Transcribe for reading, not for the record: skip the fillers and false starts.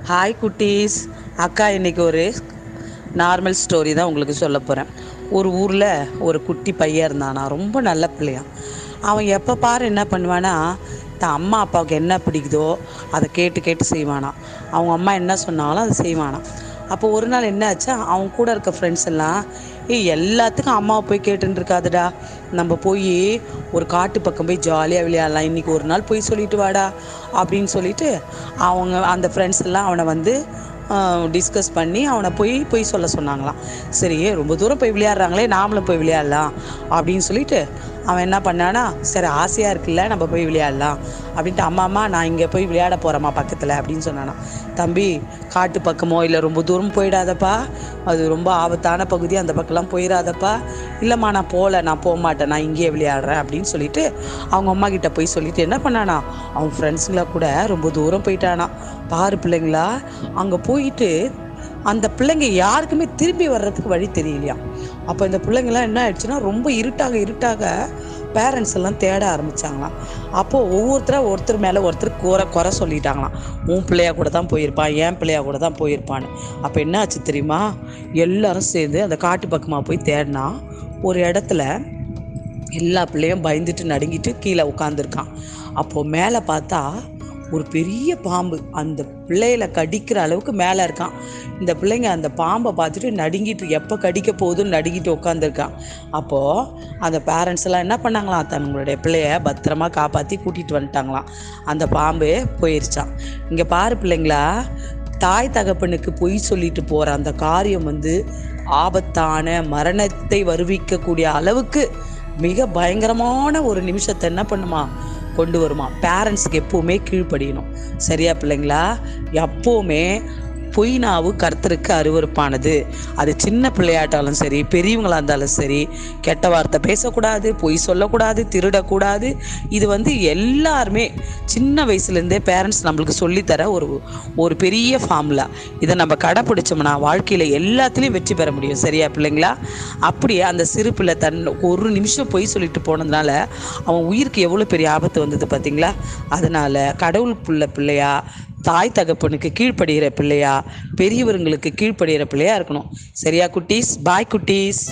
Hi குட்டீஸ். அக்கா இன்றைக்கி ஒரு நார்மல் ஸ்டோரி தான் உங்களுக்கு சொல்ல போகிறேன். ஒரு ஊரில் ஒரு குட்டி பையன் இருந்தானா, ரொம்ப நல்ல பிள்ளையான். அவன் எப்போ பாரு என்ன பண்ணுவானா, தான் அம்மா அப்பாவுக்கு என்ன பிடிக்குதோ அதை கேட்டு கேட்டு செய்வானா. அவங்க அம்மா என்ன சொன்னாலும் அதை செய்வானா. அப்போ ஒரு நாள் என்ன ஆச்சா, அவன் கூட இருக்க ஃப்ரெண்ட்ஸ் எல்லாம், எல்லாத்துக்கும் அம்மாவை போய் கேட்டுன்னு இருக்காதுடா, நம்ம போய் ஒரு காட்டு பக்கம் போய் ஜாலியாக விளையாடலாம், இன்றைக்கி ஒரு நாள் போய் சொல்லிட்டு வாடா அப்படின்னு சொல்லிட்டு அவங்க அந்த ஃப்ரெண்ட்ஸ் எல்லாம் அவனை வந்து டிஸ்கஸ் பண்ணி அவனை போய் சொல்ல சொன்னாங்களாம். சரி, ரொம்ப தூரம் போய் விளையாடுறாங்களே, நாமளும் போய் விளையாடலாம் அப்படின்னு சொல்லிட்டு அவன் என்ன பண்ணானா, சரி ஆசையாக இருக்குல்ல நம்ம போய் விளையாடலாம் அப்படின்ட்டு, அம்மா நான் இங்கே போய் விளையாட போகிறேம்மா பக்கத்தில் அப்படின்னு சொன்னானா. தம்பி, காட்டு பக்கமோ இல்லை ரொம்ப தூரம் போயிடாதப்பா, அது ரொம்ப ஆபத்தான பகுதி, அந்த பக்கம்லாம் போயிடாதப்பா. இல்லைம்மா நான் போக மாட்டேன், நான் இங்கேயே விளையாடுறேன் அப்படின்னு சொல்லிட்டு அவங்க அம்மா கிட்ட போய் சொல்லிட்டு என்ன பண்ணானா, அவன் ஃப்ரெண்ட்ஸுங்கள கூட ரொம்ப தூரம் போயிட்டானா. பாரு பிள்ளைங்களா, அங்கே போயிட்டு அந்த பிள்ளைங்க யாருக்குமே திரும்பி வர்றதுக்கு வழி தெரியலையா. அப்போ இந்த பிள்ளைங்களாம் என்ன ஆயிடுச்சுன்னா, ரொம்ப இருட்டாக பேரண்ட்ஸ் எல்லாம் தேட ஆரம்பித்தாங்களாம். அப்போது ஒருத்தர் மேலே ஒருத்தர் குறை சொல்லிட்டாங்களாம். உன் பிள்ளையா கூட தான் போயிருப்பான், என் பிள்ளையா கூட தான் போயிருப்பான்னு. அப்போ என்ன ஆச்சு தெரியுமா, எல்லாரும் சேர்ந்து அந்த காட்டு பக்கமாக போய் தேடினா, ஒரு இடத்துல எல்லா பிள்ளையும் பயந்துட்டு நடுங்கிட்டு கீழே உட்காந்துருக்கான். அப்போது மேலே பார்த்தா ஒரு பெரிய பாம்பு அந்த பிள்ளையில கடிக்கிற அளவுக்கு மேலே இருக்கான். இந்த பிள்ளைங்க அந்த பாம்பை பார்த்துட்டு நடுங்கிட்டு, எப்போ கடிக்க போகுதுன்னு நடுங்கிட்டு உட்காந்துருக்கான். அப்போது அந்த பேரண்ட்ஸ் எல்லாம் என்ன பண்ணாங்களாம், தங்களுடைய பிள்ளைய பத்திரமா காப்பாற்றி கூட்டிகிட்டு வந்துட்டாங்களாம். அந்த பாம்பு போயிருச்சான். இங்கே பாரு பிள்ளைங்களா, தாய் தகப்பனுக்கு பொய் சொல்லிட்டு போகிற அந்த காரியம் ஆபத்தான மரணத்தை வருவிக்கக்கூடிய அளவுக்கு மிக பயங்கரமான ஒரு நிமிஷத்தை என்ன பண்ணுமா, கொண்டு வருமா. பேரண்ட்ஸுக்கு எப்போவுமே கீழ்ப்படியணும். சரியா பிள்ளைங்களா? எப்போவுமே பொய் நாவு கர்த்தருக்கு அருவருப்பானது. அது சின்ன பிள்ளையாட்டாலும் சரி, பெரியவங்களாக இருந்தாலும் சரி, கெட்ட வார்த்தை பேசக்கூடாது, பொய் சொல்லக்கூடாது, திருடக்கூடாது. இது எல்லாருமே சின்ன வயசுலேருந்தே பேரண்ட்ஸ் நம்மளுக்கு சொல்லித்தர ஒரு பெரிய ஃபார்முலா. இதை நம்ம கடைப்பிடிச்சோம்னா வாழ்க்கையில் எல்லாத்துலேயும் வெற்றி பெற முடியும். சரியா பிள்ளைங்களா? அப்படியே அந்த சிறு பிள்ளை ஒரு நிமிஷம் பொய் சொல்லிட்டு போனதுனால அவன் உயிருக்கு எவ்வளோ பெரிய ஆபத்து வந்தது பார்த்தீங்களா? அதனால் கடவுளுக்குள்ள பிள்ளையா, தாய் தகப்பனுக்கு கீழ்ப்படுகிற பிள்ளையா, பெரியவர்களுக்கு கீழ்ப்படுகிற பிள்ளையா இருக்கணும். சரியா குட்டீஸ்? பாய் குட்டீஸ்.